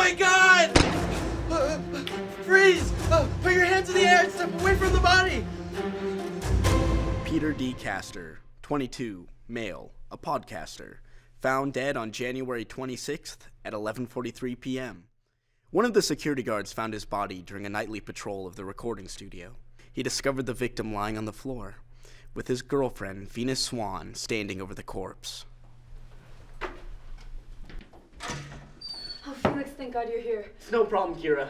my God! Freeze! Put your hands in the air and step away from the body! Peter D. Castor, 22, male, a podcaster, found dead on January 26th at 11:43 p.m. One of the security guards found his body during a nightly patrol of the recording studio. He discovered the victim lying on the floor, with his girlfriend, Venus Swan, standing over the corpse. Oh, Felix, thank God you're here. It's no problem, Kira.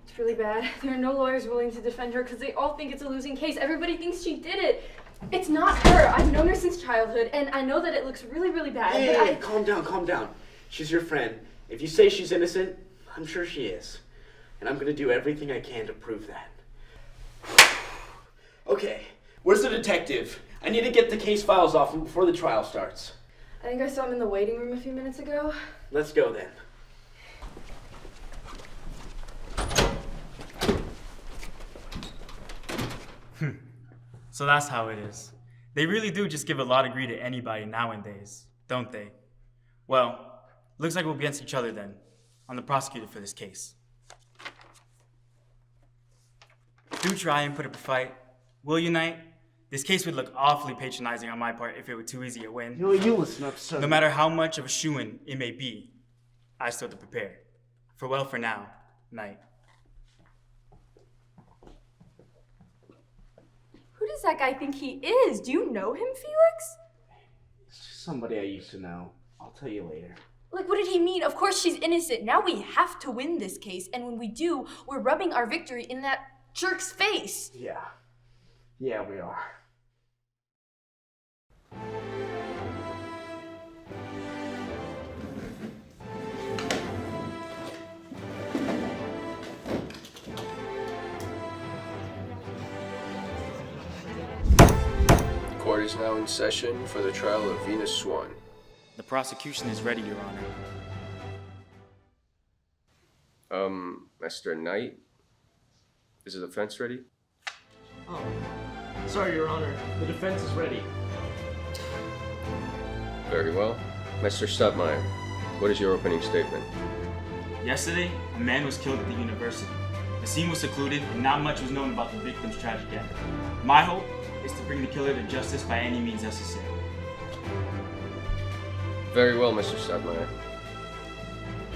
It's really bad. There are no lawyers willing to defend her because they all think it's a losing case. Everybody thinks she did it. It's not her. I've known her since childhood, and I know that it looks really, really bad. Hey, calm down. She's your friend. If you say she's innocent, I'm sure she is. And I'm gonna do everything I can to prove that. Okay, where's the detective? I need to get the case files off him before the trial starts. I think I saw him in the waiting room a few minutes ago. Let's go then. So that's how it is. They really do just give a law degree to anybody nowadays, don't they? Well, looks like we'll be against each other then. I'm the prosecutor for this case. Do try and put up a fight. Will you, Knight? This case would look awfully patronizing on my part if it were too easy a win. You listen up, son. No matter how much of a shoo-in it may be, I still have to prepare. Farewell for now, Knight. Who does that guy think he is? Do you know him, Felix? It's just somebody I used to know. I'll tell you later. Like, what did he mean? Of course she's innocent. Now we have to win this case, and when we do, we're rubbing our victory in that jerk's face. Yeah, we are. Court is now in session for the trial of Venus Swan. The prosecution is ready, Your Honor. Mr. Knight? Is the defense ready? Oh, sorry, Your Honor. The defense is ready. Very well. Mr. Studmire, what is your opening statement? Yesterday, a man was killed at the university. The scene was secluded and not much was known about the victim's tragic end. My hope is to bring the killer to justice by any means necessary. Very well, Mr. Studmire.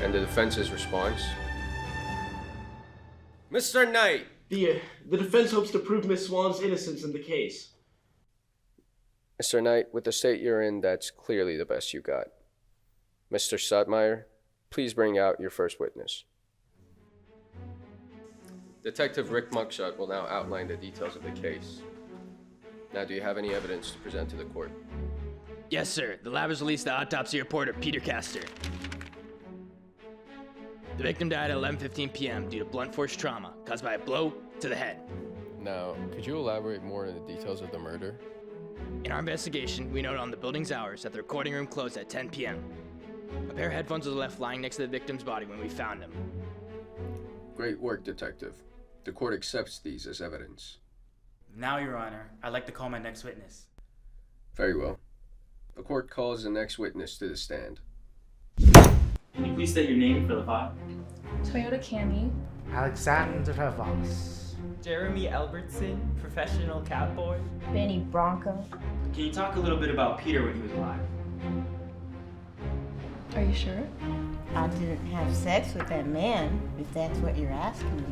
And the defense's response? Mr. Knight! The defense hopes to prove Miss Swan's innocence in the case. Mr. Knight, with the state you're in, that's clearly the best you got. Mr. Studmire, please bring out your first witness. Detective Rick Muckshot will now outline the details of the case. Now, do you have any evidence to present to the court? Yes, sir. The lab has released the autopsy report of Peter Castor. The victim died at 11:15 p.m. due to blunt force trauma caused by a blow to the head. Now, could you elaborate more on the details of the murder? In our investigation, we noted on the building's hours that the recording room closed at 10 p.m. A pair of headphones was left lying next to the victim's body when we found them. Great work, Detective. The court accepts these as evidence. Now, Your Honor, I'd like to call my next witness. Very well. The court calls the next witness to the stand. Can you please state your name for the file? Toyota Camry. Alexandra Voss. Jeremy Albertson, professional catboy. Benny Bronco. Can you talk a little bit about Peter when he was alive? Are you sure? I didn't have sex with that man, if that's what you're asking me.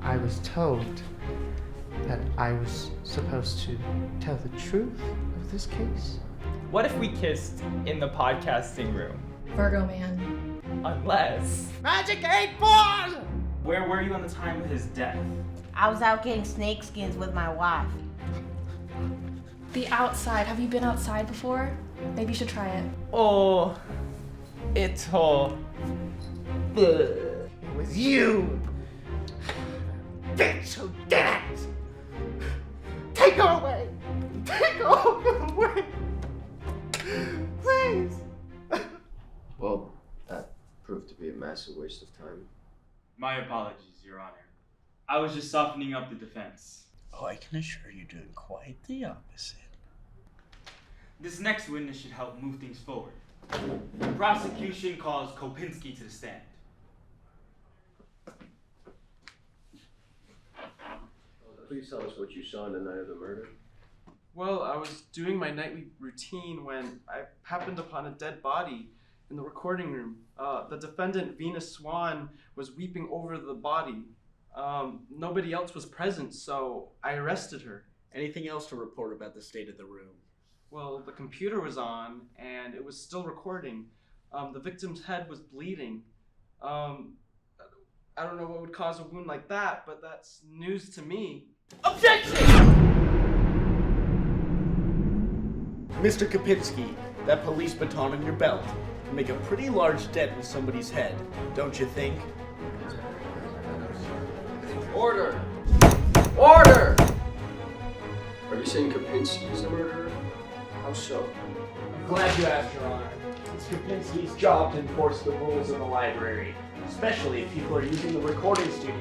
I was told that I was supposed to tell the truth of this case. What if we kissed in the podcasting room? Virgo man. Unless... Magic 8 Ball! Where were you on the time of his death? I was out getting snake skins with my wife. The outside. Have you been outside before? Maybe you should try it. Oh, it's all... It was you! Bitch who did it! Take her away! Take her away! Please! Well, that proved to be a massive waste of time. My apologies, Your Honor. I was just softening up the defense. Oh, I can assure you doing quite the opposite. This next witness should help move things forward. The prosecution calls Kopinski to the stand. Please tell us what you saw on the night of the murder. Well, I was doing my nightly routine when I happened upon a dead body in the recording room. The defendant, Venus Swan, was weeping over the body. Nobody else was present, so I arrested her. Anything else to report about the state of the room? Well, the computer was on, and it was still recording. The victim's head was bleeding. I don't know what would cause a wound like that, but that's news to me. Objection! Mr. Kopinski, that police baton on your belt can make a pretty large dent in somebody's head, don't you think? Order! Order! Are you saying Kopinski is the murderer? How so? I'm glad you asked, Your Honor. It's Kopinski's job to enforce the rules in the library, especially if people are using the recording studio.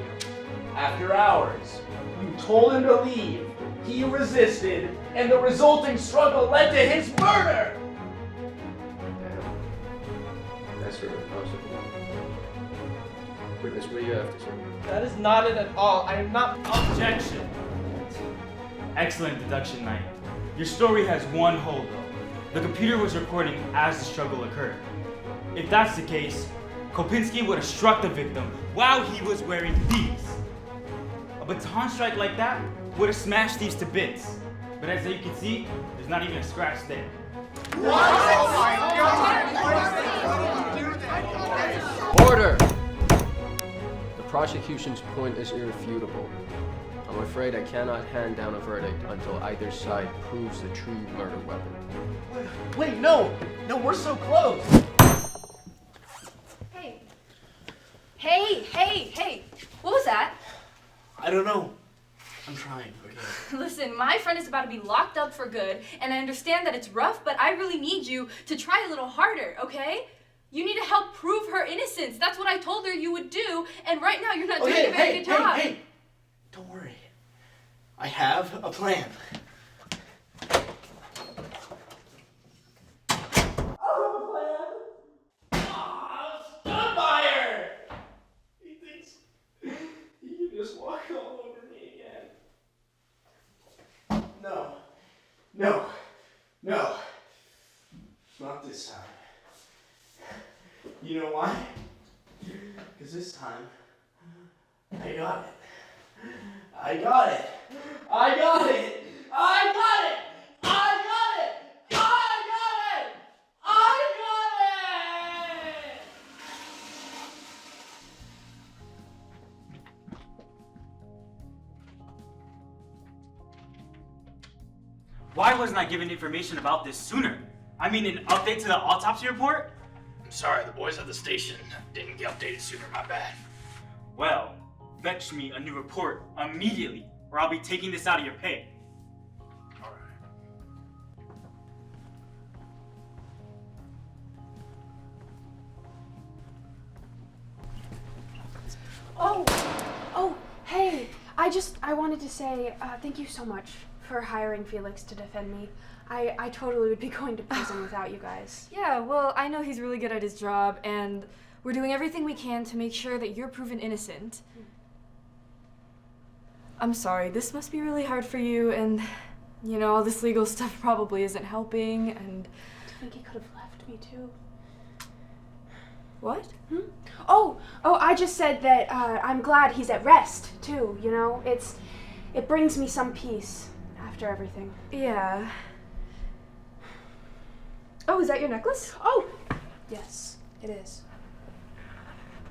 After hours, you told him to leave. He resisted, and the resulting struggle led to his murder! Damn. That's really possible. Witness, what do you have to say? That is not it at all. I am not. Objection! Excellent deduction, Knight. Your story has one hole, though. The computer was recording as the struggle occurred. If that's the case, Kopinski would have struck the victim while he was wearing these. A baton strike like that would have smashed these to bits. But as you can see, there's not even a scratch there. Order! The prosecution's point is irrefutable. I'm afraid I cannot hand down a verdict until either side proves the true murder weapon. Wait, no! No, we're so close! Hey. Hey. What was that? I don't know. I'm trying, okay? Listen, my friend is about to be locked up for good, and I understand that it's rough, but I really need you to try a little harder, okay? You need to help prove her innocence. That's what I told her you would do, and right now you're not doing a very good job. Hey! Don't worry. I have a plan. Studmire! He thinks he can just walk all over me again. No. Not this time. You know why? Because this time, I got it. Why wasn't I given information about this sooner? I mean, an update to the autopsy report? I'm sorry, the boys at the station didn't get updated sooner, my bad. Well, fetch me a new report immediately, or I'll be taking this out of your pay. Oh, hey, I wanted to say thank you so much for hiring Felix to defend me. I totally would be going to prison without you guys. Yeah, well, I know he's really good at his job, and we're doing everything we can to make sure that you're proven innocent. I'm sorry, this must be really hard for you, and, you know, all this legal stuff probably isn't helping, and... I think he could have left me too. What? Oh, I just said that I'm glad he's at rest too, you know? It brings me some peace after everything. Yeah. Oh, is that your necklace? Oh! Yes, it is.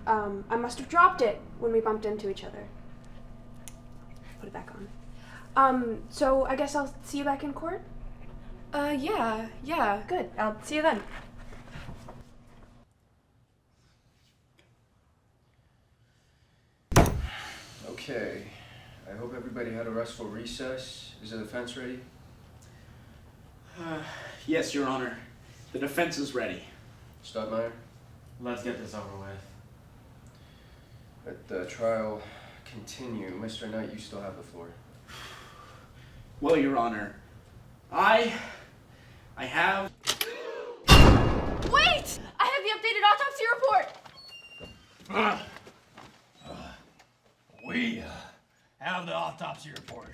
I must have dropped it when we bumped into each other. Put it back on. So I guess I'll see you back in court? Yeah. Good. I'll see you then. Okay, I hope everybody had a restful recess. Is the defense ready? Yes, Your Honor. The defense is ready. Studmire? Let's get this over with. Let the trial continue. Mr. Knight, you still have the floor. Well, Your Honor, I have... Wait! I have the updated autopsy report! We Have the autopsy report.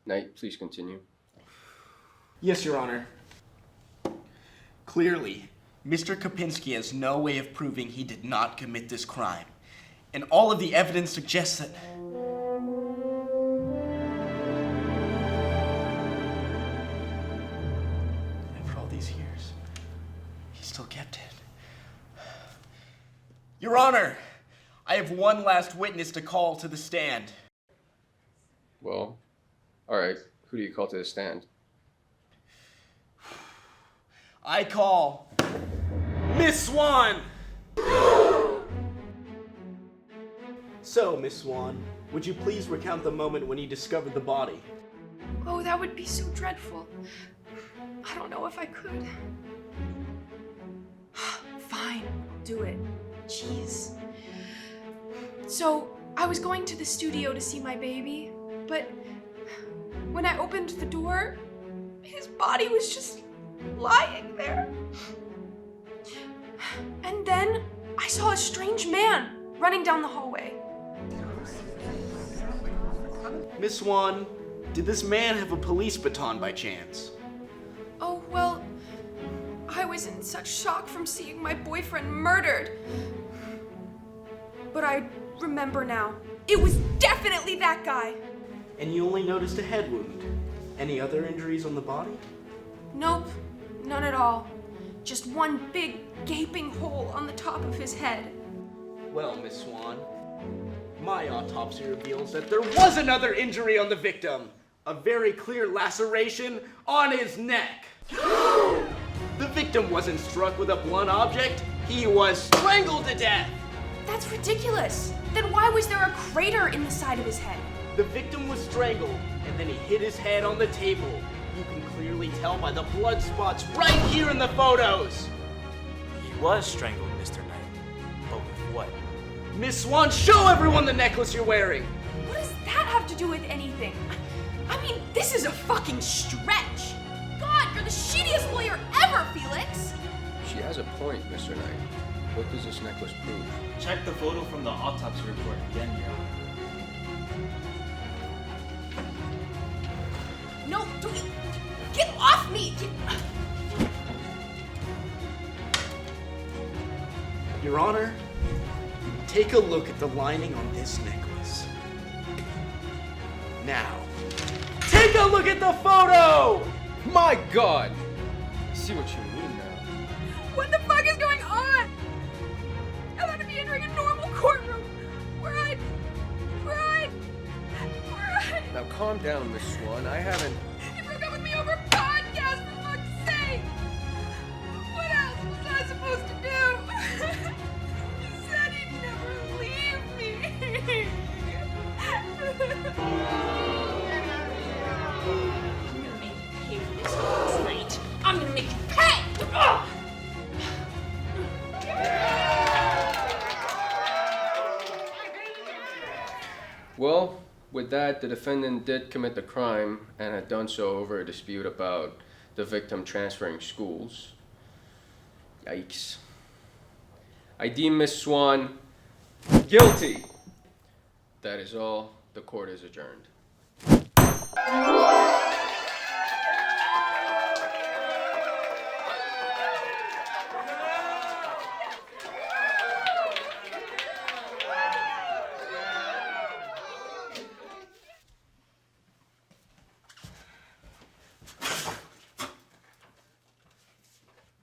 Knight, please continue. Yes, Your Honor. Clearly, Mr. Kopinski has no way of proving he did not commit this crime. And all of the evidence suggests that... After all these years, he still kept it. Your Honor, I have one last witness to call to the stand. Well, alright. Who do you call to the stand? I call Miss Swan! So, Miss Swan, would you please recount the moment when you discovered the body? Oh, that would be so dreadful. I don't know if I could. Fine, I'll do it. Jeez. So, I was going to the studio to see my baby, but when I opened the door, his body was just lying there. And then I saw a strange man running down the hallway. Miss Swan, did this man have a police baton by chance? Oh, well, I was in such shock from seeing my boyfriend murdered. But I remember now. It was definitely that guy. And you only noticed a head wound. Any other injuries on the body? Nope, none at all. Just one big gaping hole on the top of his head. Well, Miss Swan, my autopsy reveals that there was another injury on the victim. A very clear laceration on his neck. The victim wasn't struck with a blunt object. He was strangled to death. That's ridiculous. Then why was there a crater in the side of his head? The victim was strangled, and then he hit his head on the table. You can clearly tell by the blood spots right here in the photos. He was strangled, Mr. Knight. But with what? Miss Swan, show everyone the necklace you're wearing. What does that have to do with anything? I mean, this is a fucking stretch. God, you're the shittiest lawyer ever, Felix. She has a point, Mr. Knight. What does this necklace prove? Check the photo from the autopsy report again, Your Honor. No, don't you... Get off me! Your Honor, take a look at the lining on this necklace. Now, take a look at the photo! My God! I see what you mean now. What the fuck is going on? I'm gonna be entering a normal courtroom where I... Now calm down, Miss Swan. I haven't... You broke up with me over a podcast, for fuck's sake! What else was I supposed to do? He said he'd never leave me. I'm gonna make you pay for this last night. I'm gonna make you pay! Ugh! Well, with that, the defendant did commit the crime and had done so over a dispute about the victim transferring schools. Yikes. I deem Miss Swan guilty. That is all. The court is adjourned.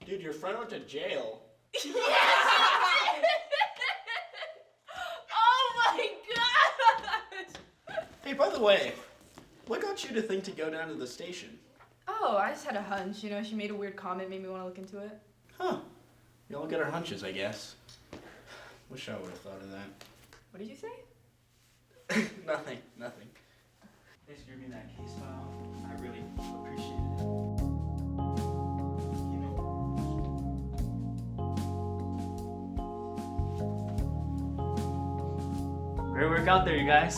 Dude, your friend went to jail. Oh my god! Hey, by the way, what got you to think to go down to the station? Oh, I just had a hunch, you know, she made a weird comment, made me want to look into it. Huh. We all get our hunches, I guess. Wish I would have thought of that. What did you say? Nothing. Thanks for giving me that case file. I really appreciate it. Great work out there, you guys.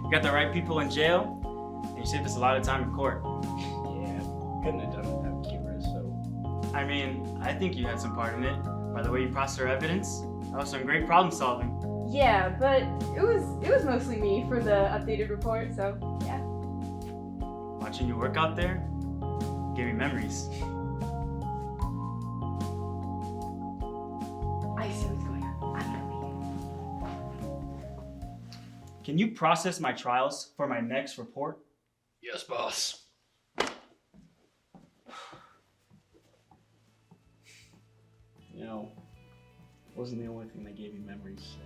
You got the right people in jail, and you saved us a lot of time in court. Yeah, couldn't have done it without cameras, so... I mean, I think you had some part in it. By the way you processed our evidence, that was some great problem solving. Yeah, but it was mostly me for the updated report, so yeah. Watching you work out there gave me memories. I see what's going on. I'm gonna leave. Can you process my trials for my next report? Yes, boss. You know, it wasn't the only thing that gave you memories.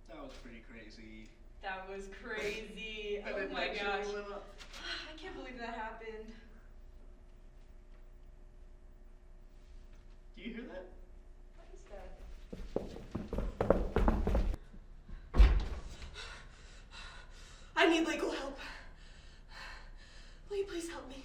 That was pretty crazy. That was crazy. I Oh didn't my actually gosh. live up. I can't believe that happened. Do you hear that? What is that? I need legal help. Will you please help me?